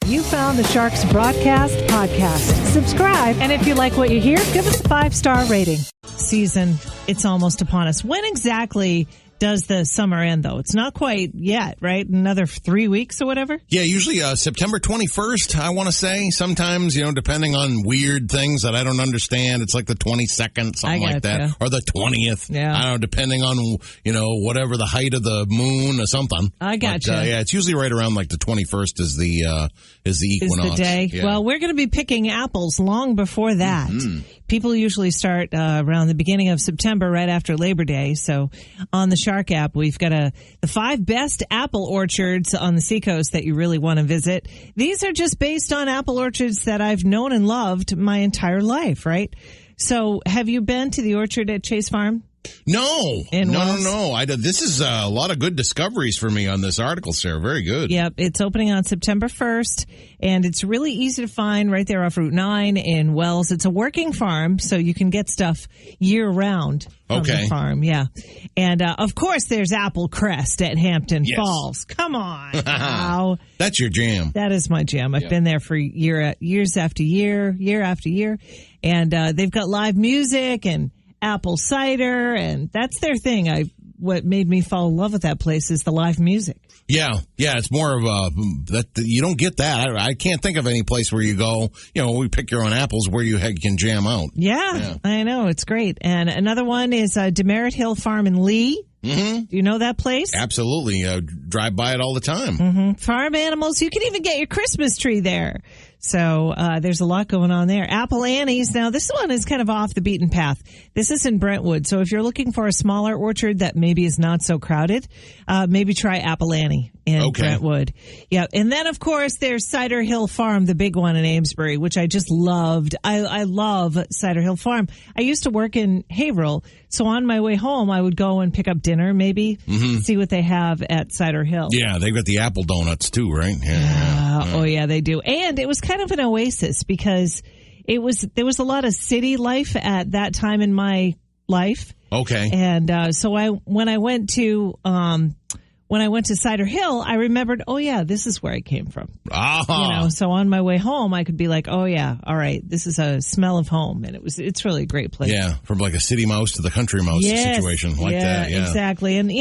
You found the Sharks Broadcast podcast. Subscribe, and if you like what you hear, give us a 5-star rating. Season, it's almost upon us. When exactly does the summer end, though? It's not quite yet, right? Another 3 weeks or whatever? Yeah, usually September 21st, I want to say. Sometimes, depending on weird things that I don't understand, it's like the 22nd, something like that. Or the 20th. Yeah. I don't know, depending on, whatever the height of the moon or something. I gotcha. But, yeah, it's usually right around like the 21st is the equinox. Is the day. Yeah. Well, we're going to be picking apples long before that. Mm-hmm. People usually start around the beginning of September, right after Labor Day. So on the Shark app, we've got the 5 best apple orchards on the Seacoast that you really want to visit. These are just based on apple orchards that I've known and loved my entire life, right? So have you been to the orchard at Chase Farm? No. This is a lot of good discoveries for me on this article, Sarah. Very good. Yep. It's opening on September 1st, and it's really easy to find right there off Route 9 in Wells. It's a working farm, so you can get stuff year-round from the farm. Yeah. And, of course, there's Apple Crest at Hampton Falls. Come on. Wow. That's your jam. That is my jam. I've been there for years after year after year. And they've got live music and apple cider, and that's their thing. What made me fall in love with that place is the live music. Yeah, it's more of that you don't get that. I can't think of any place where you go, we pick your own apples where you can jam out. Yeah, I know. It's great. And another one is Demerit Hill Farm in Lee. Mm-hmm. Do you know that place? Absolutely. Drive by it all the time. Mm-hmm. Farm animals. You can even get your Christmas tree there. So there's a lot going on there. Apple Annie's. Now, this one is kind of off the beaten path. This is in Brentwood. So if you're looking for a smaller orchard that maybe is not so crowded, maybe try Apple Annie in Brentwood. Yeah. And then, of course, there's Cider Hill Farm, the big one in Amesbury, which I just loved. I love Cider Hill Farm. I used to work in Haverhill. So on my way home, I would go and pick up dinner, maybe, see what they have at Cider Hill. Yeah, they've got the apple donuts, too, right? Yeah. Oh, yeah, they do. And it was kind of an oasis because there was a lot of city life at that time in my life. Okay. And so when I went to Cider Hill, I remembered, oh yeah, this is where I came from. So on my way home, I could be like, oh yeah, all right, this is a smell of home, and it's really a great place. Yeah, from like a city mouse to the country mouse situation like that. Yeah, exactly. And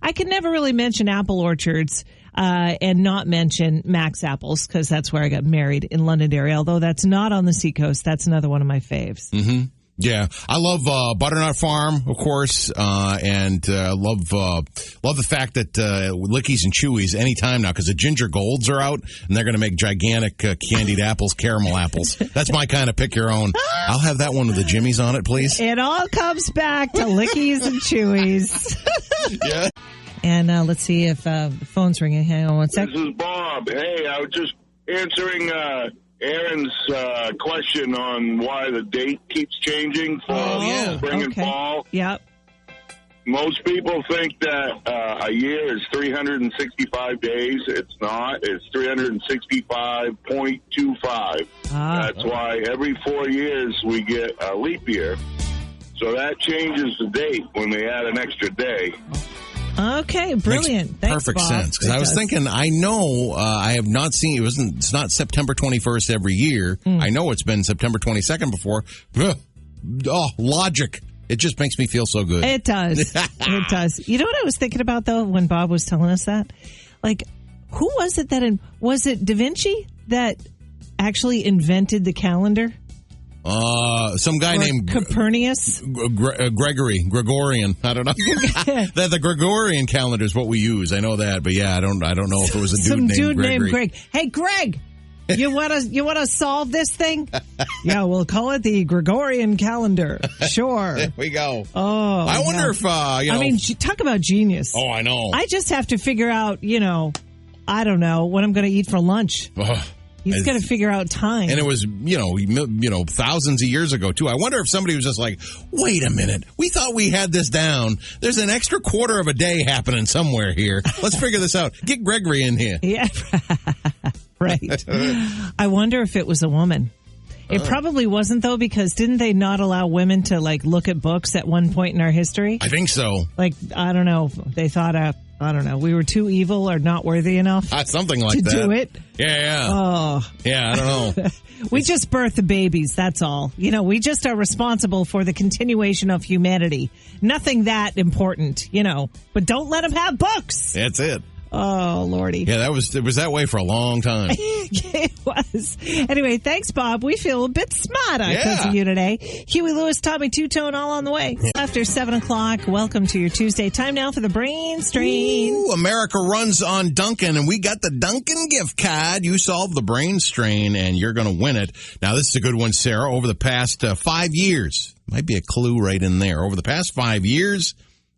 I could never really mention apple orchards and not mention Max Apples because that's where I got married in Londonderry. Although that's not on the Seacoast, that's another one of my faves. Mm-hmm. Yeah, I love Butternut Farm, of course, and love the fact that Lickies and Chewies anytime now because the Ginger Golds are out and they're going to make gigantic candied apples, caramel apples. That's my kind of pick your own. I'll have that one with the Jimmies on it, please. It all comes back to Lickies and Chewies. Yeah. And let's see if the phone's ringing. Hang on one second. This is Bob. Hey, I was just answering Aaron's question on why the date keeps changing for spring and fall. Yep. Most people think that a year is 365 days. It's not. It's 365.25. That's why every 4 years we get a leap year. So that changes the date when they add an extra day. Okay, brilliant. Makes perfect sense. Because I was thinking, I know I have not seen it's not September 21st every year. I know it's been September 22nd before. Logic. It just makes me feel so good. It does. It does. You know what I was thinking about, though, when Bob was telling us that? Like, who was it was it Da Vinci that actually invented the calendar? Some guy named Copernicus, Gregorian. I don't know. The Gregorian calendar is what we use. I know that, but yeah, I don't know if it was a dude named Greg. Hey, Greg, you want to solve this thing? Yeah, we'll call it the Gregorian calendar. Sure. There we go. Oh, I wonder if I mean, talk about genius. Oh, I know. I just have to figure out, I don't know what I'm going to eat for lunch. He's got to figure out time. And it was, thousands of years ago, too. I wonder if somebody was just like, wait a minute. We thought we had this down. There's an extra quarter of a day happening somewhere here. Let's figure this out. Get Gregory in here. Yeah. Right. I wonder if it was a woman. It probably wasn't, though, because didn't they not allow women to, look at books at one point in our history? I think so. I don't know. They thought I don't know. We were too evil or not worthy enough something like to that. do it. Yeah. Oh. Yeah, I don't know. We just birth the babies, that's all. We just are responsible for the continuation of humanity. Nothing that important, But don't let them have books. That's it. Oh, Lordy. Yeah, it was that way for a long time. It was. Anyway, thanks, Bob. We feel a bit smarter because of you today. Huey Lewis, Tommy Two-Tone, all on the way. After 7 o'clock, welcome to your Tuesday. Time now for the Brain Strain. Ooh, America runs on Dunkin', and we got the Dunkin' gift card. You solve the Brain Strain, and you're going to win it. Now, this is a good one, Sarah. Over the past 5 years, might be a clue right in there. Over the past 5 years,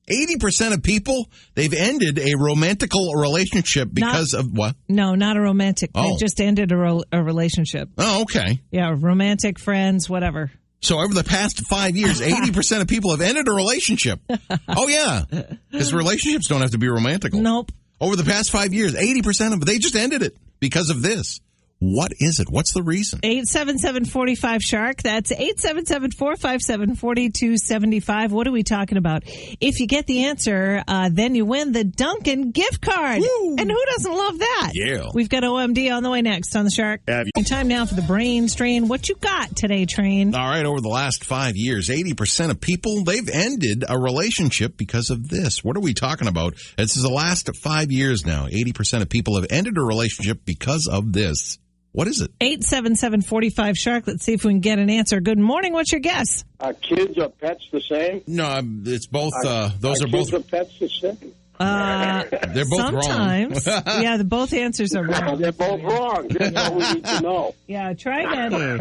80% of people, they've ended a romantical relationship because of what? No, not a romantic. Oh. They've just ended a relationship. Oh, okay. Yeah, romantic, friends, whatever. So over the past 5 years, 80% of people have ended a relationship. Oh, yeah. Because relationships don't have to be romantical. Nope. Over the past 5 years, 80% of them, they just ended it because of this. What is it? What's the reason? 877-45-SHARK. That's 877-457-4275. What are we talking about? If you get the answer, then you win the Dunkin' gift card. Woo. And who doesn't love that? Yeah. We've got OMD on the way next on the Shark. Time now for the Brain Strain. What you got today, Train? All right. Over the last 5 years, 80% of people, they've ended a relationship because of this. What are we talking about? This is the last 5 years now. 80% of people have ended a relationship because of this. What is it? 877-45-SHARK. Let's see if we can get an answer. Good morning. What's your guess? Are kids or pets the same? No, it's both. Those are both. Kids or pets the same? They're both sometimes. wrong. Yeah, both answers are wrong. They're both wrong. That's all we need to know. Yeah, try again.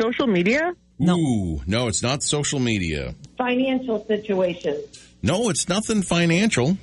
Social media? No. Ooh, no, it's not social media. Financial situation. No, it's nothing financial.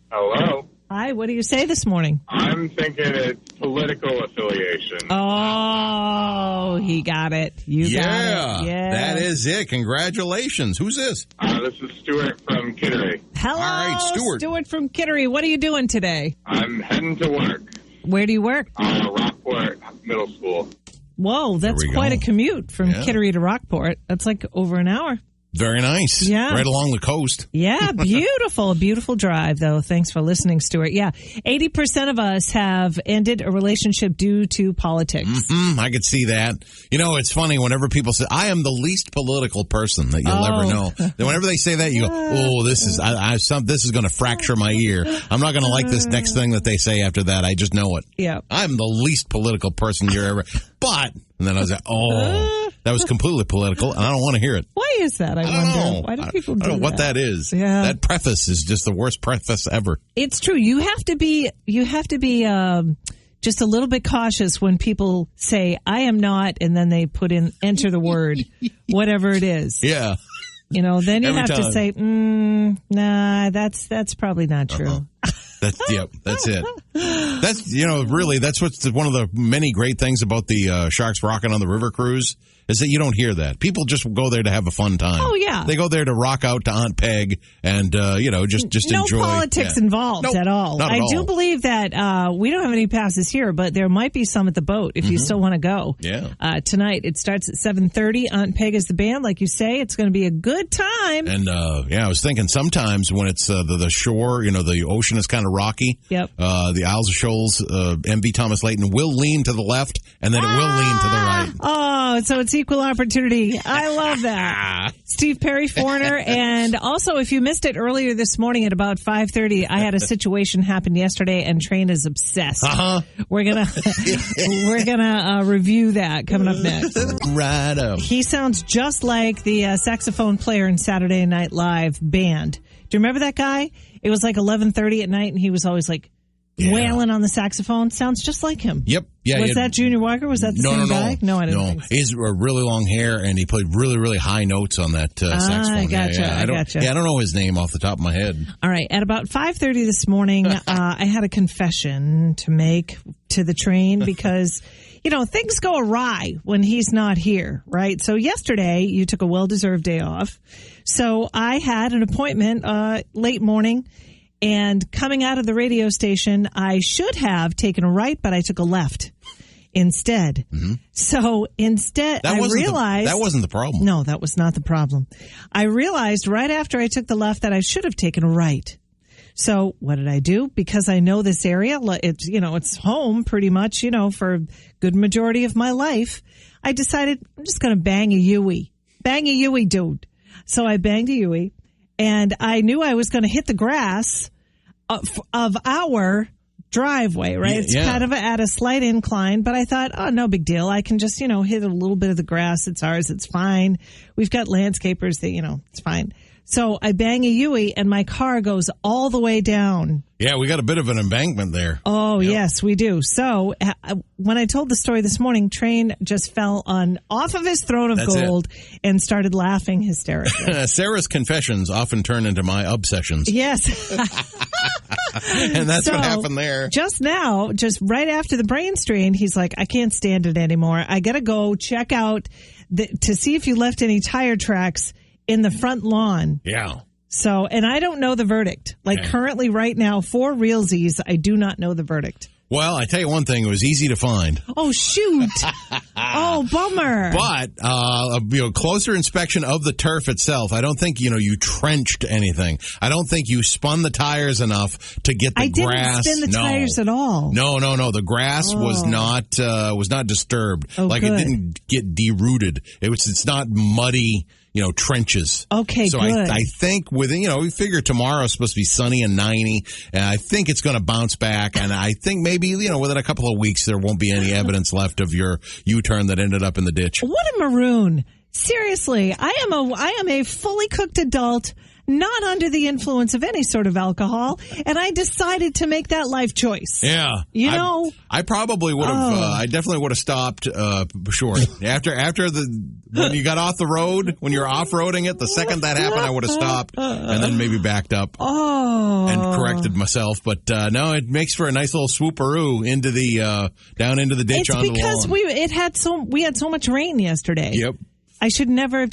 Hello? Hi, what do you say this morning? I'm thinking it's political affiliation. Oh, he got it. You got it. Yeah. That is it. Congratulations. Who's this? This is Stuart from Kittery. Hello, All right, Stuart. Stuart from Kittery. What are you doing today? I'm heading to work. Where do you work? Rockport Middle School. Whoa, that's we quite go. a commute from Kittery to Rockport. That's like over an hour. Very nice. Yeah. Right along the coast. Yeah, beautiful. A beautiful drive, though. Thanks for listening, Stuart. Yeah, 80% of us have ended a relationship due to politics. I could see that. It's funny whenever people say, I am the least political person that you'll ever know. Whenever they say that, you go, oh, this is this is going to fracture my ear. I'm not going to like this next thing that they say after that. I just know it. Yeah. I'm the least political person you're ever. But, and then I was like, that was completely political, and I don't want to hear it. Why is that, I don't wonder? know. Why do people do I don't know what that is. Yeah. That preface is just the worst preface ever. It's true. You have to be just a little bit cautious when people say, I am not, and then they enter the word, whatever it is. Yeah. Then you Every have to time. say, nah, that's probably not true. That's it. That's, really, that's what's one of the many great things about the Sharks Rockin' on the River cruise is that you don't hear that. People just go there to have a fun time. Oh, yeah. They go there to rock out to Aunt Peg and, just no enjoy. politics involved Nope, at all. not at I all. do believe that we don't have any passes here, but there might be some at the boat if you still want to go. Yeah. Tonight, it starts at 7:30. Aunt Peg is the band. Like you say, it's going to be a good time. And, I was thinking sometimes when it's the shore, the ocean is kind of rocky. Yep. The Isles of Shoals, MV Thomas Layton will lean to the left and then it will lean to the right. Oh, so it's equal opportunity. I love that. Steve Perry, Foreigner. And also, if you missed it earlier this morning at about 5:30, I had a situation happen yesterday and Train is obsessed. We're going to review that coming up next. Right up. He sounds just like the saxophone player in Saturday Night Live band. Do you remember that guy? It was like 11:30 at night and he was always like wailing on the saxophone. Sounds just like him. Yep. Yeah. Was that Junior Walker? Was that the same guy? No, I didn't think so. He has really long hair, and he played really, really high notes on that saxophone. I gotcha. I don't know his name off the top of my head. All right. At about 5:30 this morning, I had a confession to make to the Train because, things go awry when he's not here, right? So yesterday, you took a well-deserved day off. So I had an appointment late morning. And coming out of the radio station, I should have taken a right, but I took a left instead. Mm-hmm. So instead, I realized... that wasn't the problem. No, that was not the problem. I realized right after I took the left that I should have taken a right. So what did I do? Because I know this area, it's, it's home pretty much, for a good majority of my life. I decided I'm just going to bang a Yui. Bang a Yui, dude. So I banged a Yui, and I knew I was going to hit the grass of our driveway, right? It's kind of at a slight incline, but I thought, oh, no big deal. I can just, hit a little bit of the grass. It's ours. It's fine. We've got landscapers that, it's fine. So I bang a Yui, and my car goes all the way down. Yeah, we got a bit of an embankment there. Oh, yes, we do. So when I told the story this morning, Train just fell off of his throne of gold and started laughing hysterically. Sarah's confessions often turn into my obsessions. Yes. And that's what happened there. Just now, just right after the brain strain, he's like, I can't stand it anymore. I got to go check out to see if you left any tire tracks in the front lawn. Yeah. So, and I don't know the verdict. Currently right now, for realsies, I do not know the verdict. Well, I tell you one thing, it was easy to find. Oh, shoot. Oh, bummer. But, closer inspection of the turf itself, I don't think, you trenched anything. I don't think you spun the tires enough to get the grass. I didn't spin the tires at all. No. The grass was not disturbed. Oh, good. It didn't get derooted. It's not muddy. Trenches. Okay, so good. I think we figure tomorrow's supposed to be sunny and 90, and I think it's going to bounce back, and I think maybe, within a couple of weeks there won't be any evidence left of your U-turn that ended up in the ditch. What a maroon. Seriously, I am a fully cooked adult, not under the influence of any sort of alcohol, and I decided to make that life choice. Yeah. I probably would have, I definitely would have stopped short. When you got off the road, when you're off-roading it, the second that happened, I would have stopped and then maybe backed up and corrected myself. But no, it makes for a nice little swooperoo into the, down into the ditch on the lawn. It's because we had so much rain yesterday. Yep. I should never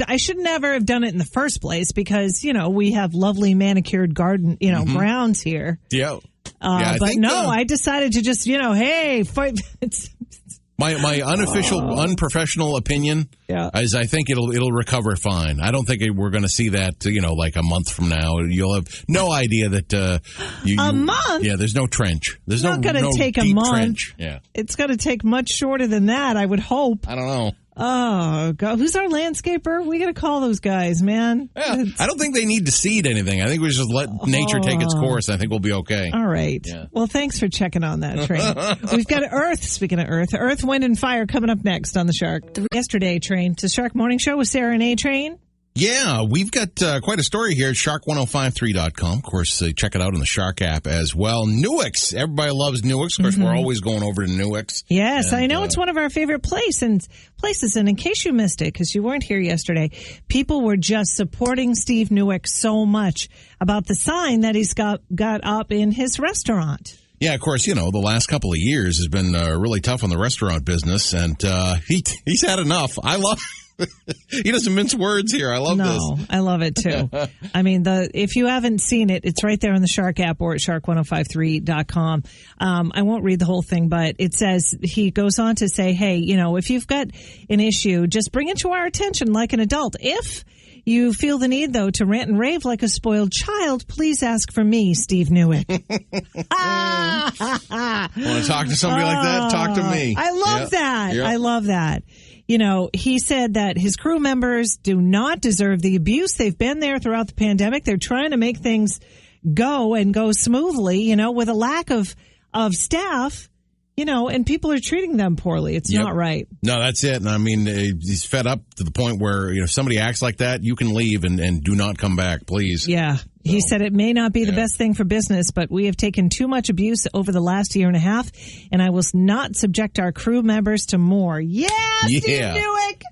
have done it in the first place because, we have lovely manicured garden, grounds here. Yeah. I decided to just, hey, fight. My unofficial, unprofessional opinion is I think it'll recover fine. I don't think we're going to see that, like a month from now. You'll have no idea that a month? Yeah, there's no trench. There's not going to take a month. Trench. Yeah. It's going to take much shorter than that, I would hope. I don't know. Oh, God. Who's our landscaper? We got to call those guys, man. Yeah, I don't think they need to seed anything. I think we just let nature take its course. I think we'll be okay. All right. Yeah. Well, thanks for checking on that, Train. We've got Earth, speaking of Earth, Wind, and Fire coming up next on the Shark. Yesterday, Train, to Shark Morning Show with Sarah and A-Train. Yeah, we've got quite a story here at shark1053.com. Of course, check it out on the Shark app as well. Nuix. Everybody loves Nuix. Of course, we're always going over to Nuix. Yes, and I know it's one of our favorite places. And in case you missed it, because you weren't here yesterday, people were just supporting Steve Nuix so much about the sign that he's got up in his restaurant. Yeah, of course, the last couple of years has been really tough on the restaurant business, and he's had enough. I love he doesn't mince words here. I love this. No, I love it too. I mean, if you haven't seen it, it's right there on the Shark app or at shark1053.com. I won't read the whole thing, but it says, he goes on to say, hey, if you've got an issue, just bring it to our attention like an adult. If you feel the need, though, to rant and rave like a spoiled child, please ask for me, Steve Newick. Want to talk to somebody like that? Talk to me. I love that. Yep. I love that. He said that his crew members do not deserve the abuse. They've been there throughout the pandemic. They're trying to make things go smoothly, with a lack of staff, and people are treating them poorly. It's not right. No, that's it. And I mean, he's fed up to the point where, if somebody acts like that, you can leave and do not come back, please. Yeah. He said it may not be the best thing for business, but we have taken too much abuse over the last year and a half, and I will not subject our crew members to more. Yeah, Steve Newick.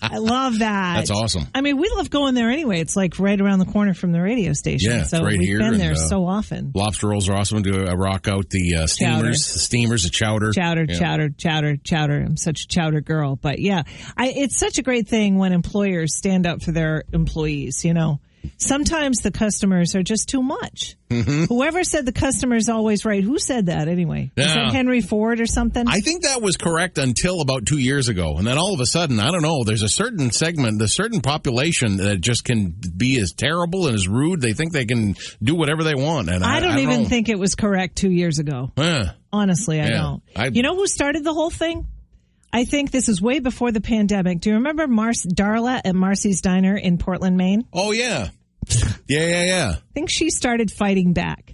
I love that. That's awesome. I mean, we love going there anyway. It's like right around the corner from the radio station. Yeah, so it's right we've here. Been there so often. Lobster rolls are awesome. To rock out the steamers, the chowder. Chowder. I'm such a chowder girl. But yeah, it's such a great thing when employers stand up for their employees, Sometimes the customers are just too much. Mm-hmm. Whoever said the customer's always right, who said that anyway? Yeah. Is that Henry Ford or something? I think that was correct until about 2 years ago. And then all of a sudden, I don't know, there's a certain segment, a certain population that just can be as terrible and as rude. They think they can do whatever they want. And I don't even know. think it was correct 2 years ago. Honestly, I don't. You know who started the whole thing? I think this is way before the pandemic. Do you remember Darla at Marcy's Diner in Portland, Maine? Oh, yeah. Yeah. I think she started fighting back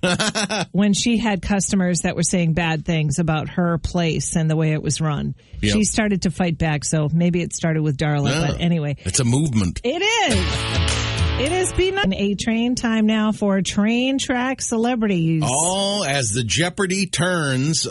when she had customers that were saying bad things about her place and the way it was run. Yep. She started to fight back, so maybe it started with Darla, but anyway. It's a movement. It is. It has been an A-Train time now for train track celebrities. Oh, as the Jeopardy turns,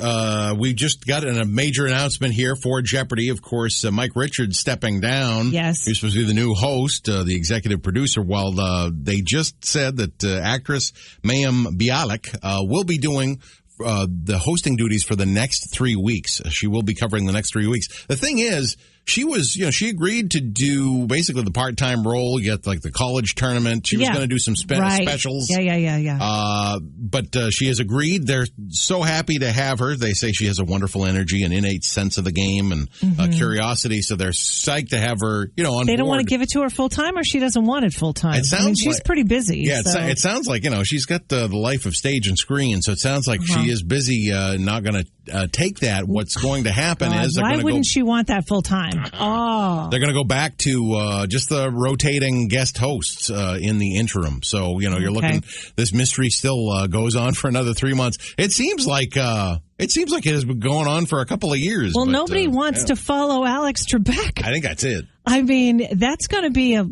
we just got a major announcement here for Jeopardy. Of course, Mike Richards stepping down. Yes. He's supposed to be the new host, the executive producer. Well, they just said that actress Mayim Bialik will be doing the hosting duties for the next 3 weeks. She will be covering the next 3 weeks. The thing is, she agreed to do basically the part-time role. You get like the college tournament. She was going to do some specials. Yeah. But she has agreed. They're so happy to have her. They say she has a wonderful energy, an innate sense of the game, and curiosity. So they're psyched to have her, on board. They don't want to give it to her full-time, or she doesn't want it full-time? She's pretty busy. Yeah, so. It sounds like, she's got the life of stage and screen. So it sounds like she is busy, not going to take that. What's going to happen is why wouldn't she want that full-time? Oh, they're going to go back to just the rotating guest hosts in the interim. So you're looking. This mystery still goes on for another 3 months. It seems like it has been going on for a couple of years. Well, nobody wants to follow Alex Trebek. I think that's it. I mean, that's going to be a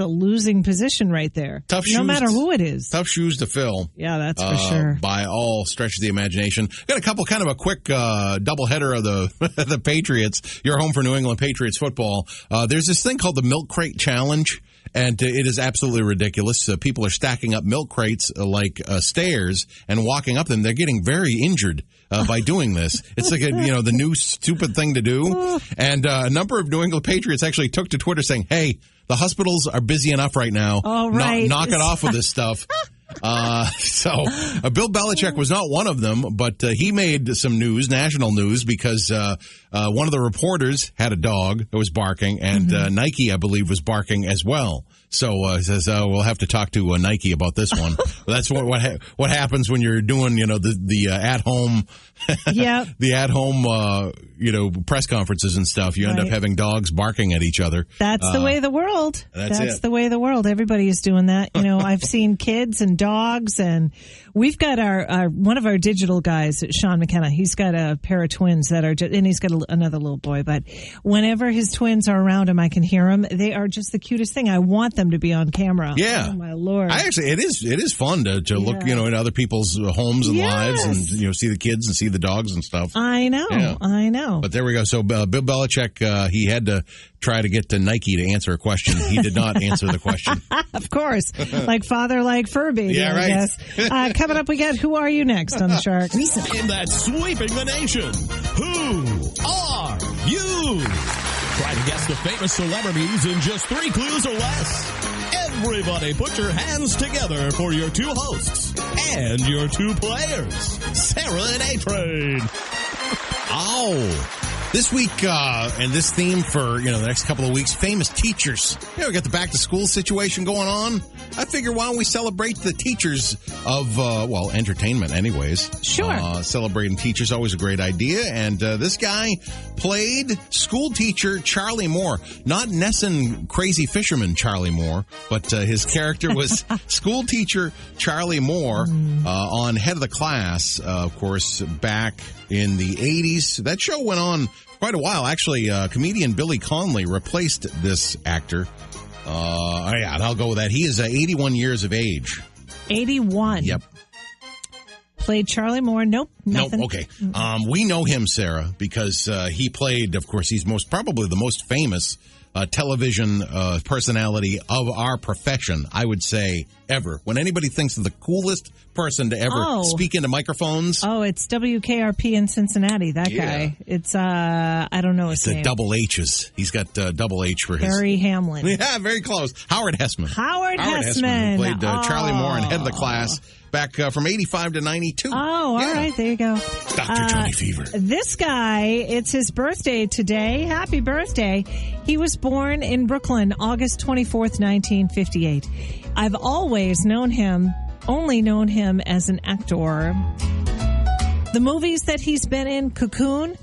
losing position right there. Tough shoes. No matter who it is. Tough shoes to fill. Yeah, that's for sure. By all stretches of the imagination. Got a quick doubleheader of the Patriots. You're home for New England Patriots football. There's this thing called the Milk Crate Challenge. And it is absolutely ridiculous. People are stacking up milk crates like stairs and walking up them. They're getting very injured by doing this. It's like the new stupid thing to do. And a number of New England Patriots actually took to Twitter saying, "Hey, the hospitals are busy enough right now. All right. Knock it off with this stuff." So Bill Belichick was not one of them, but he made some news, national news, because one of the reporters had a dog that was barking, and Nike, I believe, was barking as well. So he says, we'll have to talk to Nike about this one. That's what happens when you're doing, the at home, the at home, press conferences and stuff. You end up having dogs barking at each other. That's the way of the world. That's the way of the world. Everybody is doing that. I've seen kids and dogs, and we've got our one of our digital guys, Sean McKenna. He's got a pair of twins that are and he's got another little boy. But whenever his twins are around him, I can hear them. They are just the cutest thing. I want them to be on camera. Yeah. Oh my Lord. It is fun to look, in other people's homes and lives and, see the kids and see the dogs and stuff. I know. Yeah. I know. But there we go. So Bill Belichick, he had to try to get to Nike to answer a question. He did not answer the question. Of course. Like father, like Furby. Yeah, right. I guess. Coming up, we got Who Are You Next on the Shark. In that sweeping the nation, who are you? Try to guess the famous celebrities in just 3 clues or less. Everybody put your hands together for your 2 hosts and your 2 players, Sarah and A-Train. This week, and this theme for, the next couple of weeks, famous teachers. We got the back to school situation going on. I figure why don't we celebrate the teachers of, entertainment anyways. Sure. Celebrating teachers, always a great idea. And this guy played school teacher Charlie Moore. Not Nesson Crazy Fisherman Charlie Moore, but his character was school teacher Charlie Moore on Head of the Class, of course, back in the 80s. That show went on quite a while. Actually, comedian Billy Connolly replaced this actor. And I'll go with that. He is 81 years of age. 81. Yep. Played Charlie Moore. Nope. Nothing. Nope. Okay. We know him, Sarah, because he played, of course, he's probably the most famous television personality of our profession, I would say, ever. When anybody thinks of the coolest person to ever speak into microphones. Oh, it's WKRP in Cincinnati, that guy. It's, I don't know his name. It's double H's. He's got double H for his. Harry Hamlin. Yeah, very close. Howard Hessman. Howard Hessman. Who played Charlie Moore and head of the class back from 85 to 92. Oh, all right. There you go. Dr. Johnny Fever. This guy, it's his birthday today. Happy birthday. He was born in Brooklyn, August 24th, 1958. I've always only known him as an actor. The movies that he's been in, Cocoon,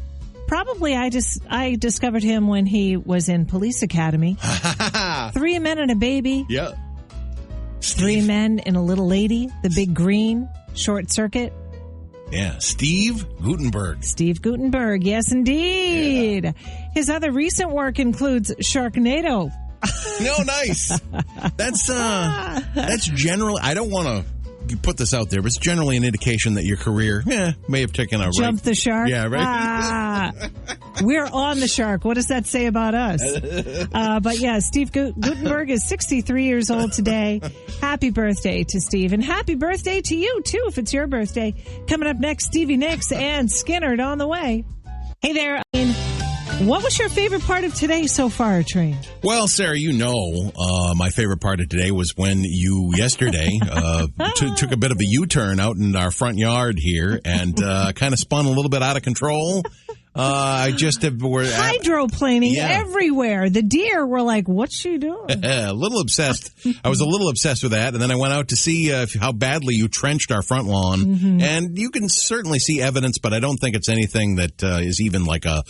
probably I discovered him when he was in Police Academy. 3 Men and a Baby. Yeah. 3 Men and a Little Lady, The Big Green, Short Circuit. Yeah, Steve Guttenberg. Steve Guttenberg, yes, indeed. Yeah. His other recent work includes Sharknado. No, nice. That's generally, I don't want to put this out there, but it's generally an indication that your career may have taken a Jump the shark? Yeah, right. We're on the shark. What does that say about us? But yeah, Steve Guttenberg is 63 years old today. Happy birthday to Steve. And happy birthday to you, too, if it's your birthday. Coming up next, Stevie Nicks and Skinner on the way. Hey there. What was your favorite part of today so far, Train? Well, Sarah, my favorite part of today was when you yesterday took a bit of a U-turn out in our front yard here and kind of spun a little bit out of control. I just were hydroplaning everywhere. The deer were like, "What's she doing?" A little obsessed. I was a little obsessed with that, and then I went out to see how badly you trenched our front lawn. Mm-hmm. And you can certainly see evidence, but I don't think it's anything that is even like a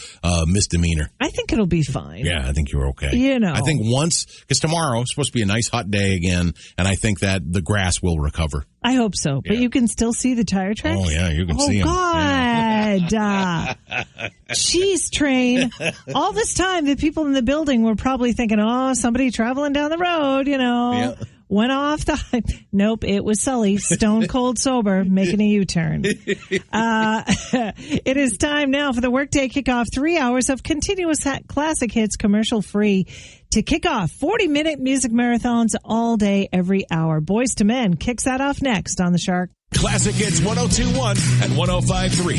misdemeanor. I think it'll be fine. Yeah, I think you're okay. I think because tomorrow is supposed to be a nice hot day again, and I think that the grass will recover. I hope so. But you can still see the tire tracks? Oh, yeah, you can see them. Oh, God. Yeah. Jeez, Train. All this time, the people in the building were probably thinking, somebody traveling down the road, went off Nope, it was Sully, stone cold sober, making a U-turn. It is time now for the Workday Kickoff. 3 hours of continuous classic hits, commercial free. To kick off 40-minute music marathons all day, every hour. Boys to Men kicks that off next on The Shark. Classic Hits 102.1 and 105.3.